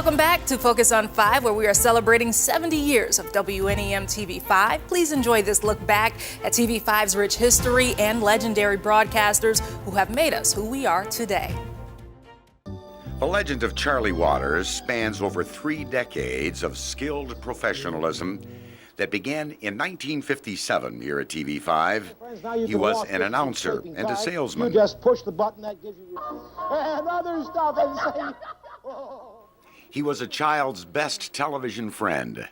Welcome back to Focus on 5, where we are celebrating 70 years of WNEM TV5. Please enjoy this look back at TV5's rich history and legendary broadcasters who have made us who we are today. The legend of Charlie Waters spans over 3 decades of skilled professionalism that began in 1957 here at TV5. He was an announcer and a salesman. You just push the button that gives you and other stuff and say, He was a child's best television friend.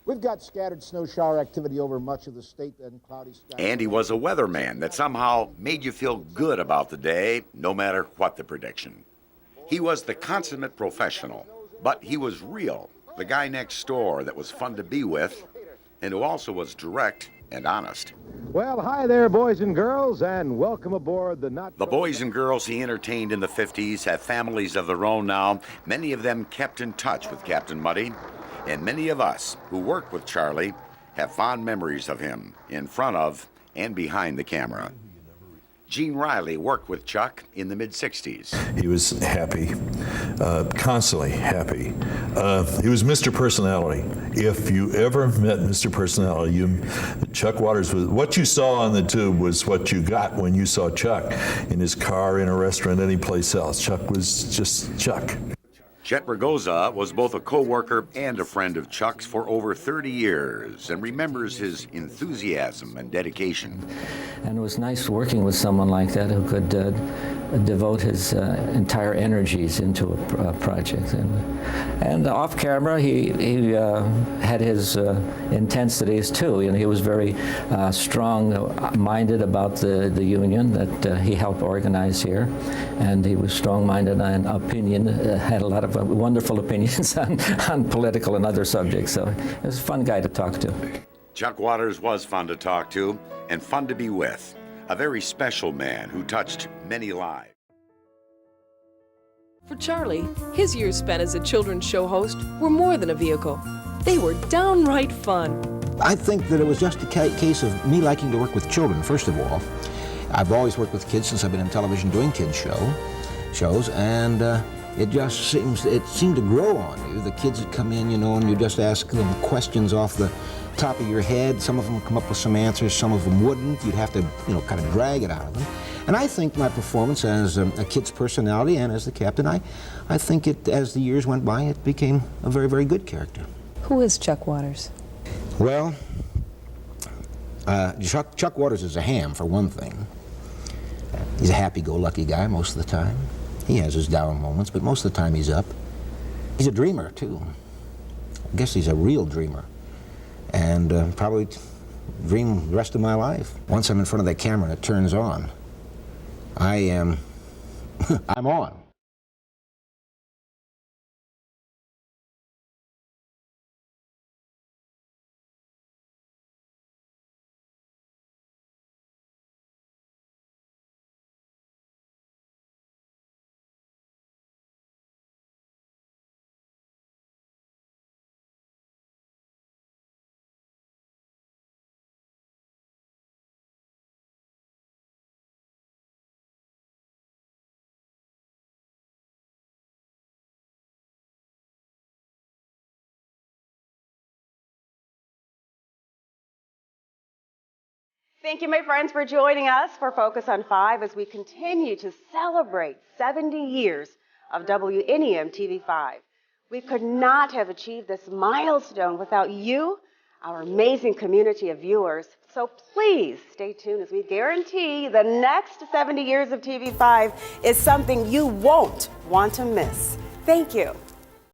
We've got scattered snow shower activity over much of the state and cloudy skies. And he was a weatherman that somehow made you feel good about the day, no matter what the prediction. He was the consummate professional, but he was real, the guy next door that was fun to be with, and who also was direct and honest. Well, hi there, boys and girls, and welcome aboard the The boys and girls he entertained in the 50s have families of their own now. Many of them kept in touch with Captain Muddy, and many of us who worked with Charlie have fond memories of him in front of and behind the camera. Gene Riley worked with Chuck in the mid-60s. He was happy, constantly happy. He was Mr. Personality. If you ever met Mr. Personality, Chuck Waters was, what you saw on the tube was what you got when you saw Chuck in his car, in a restaurant, any place else. Chuck was just Chuck. Chet Ragoza was both a co-worker and a friend of Chuck's for over 30 years and remembers his enthusiasm and dedication. And it was nice working with someone like that who could devote his entire energies into a project. And off camera, he had his intensities too. You know, he was very strong-minded about the union that he helped organize here, and he was strong-minded on opinion, had a lot of wonderful opinions on political and other subjects. So he was a fun guy to talk to. Chuck Waters was fun to talk to and fun to be with. A very special man who touched many lives. For Charlie, his years spent as a children's show host were more than a vehicle. They were downright fun. I think that it was just a case of me liking to work with children, first of all. I've always worked with kids since I've been in television doing kids shows, and it seemed to grow on you. The kids would come in, you know, and you just ask them questions off the top of your head. Some of them would come up with some answers, some of them wouldn't. You'd have to, you know, kind of drag it out of them. And I think my performance as a kid's personality and as the captain, I think it, as the years went by, it became a very, very good character. Who is Chuck Waters? Well, Chuck Waters is a ham, for one thing. He's a happy-go-lucky guy most of the time. He has his down moments, but most of the time he's up. He's a dreamer, too. I guess he's a real dreamer. And probably dream the rest of my life. Once I'm in front of that camera and it turns on, I'm on. Thank you, my friends, for joining us for Focus on 5 as we continue to celebrate 70 years of WNEM TV5. We could not have achieved this milestone without you, our amazing community of viewers. So please stay tuned as we guarantee the next 70 years of TV5 is something you won't want to miss. Thank you.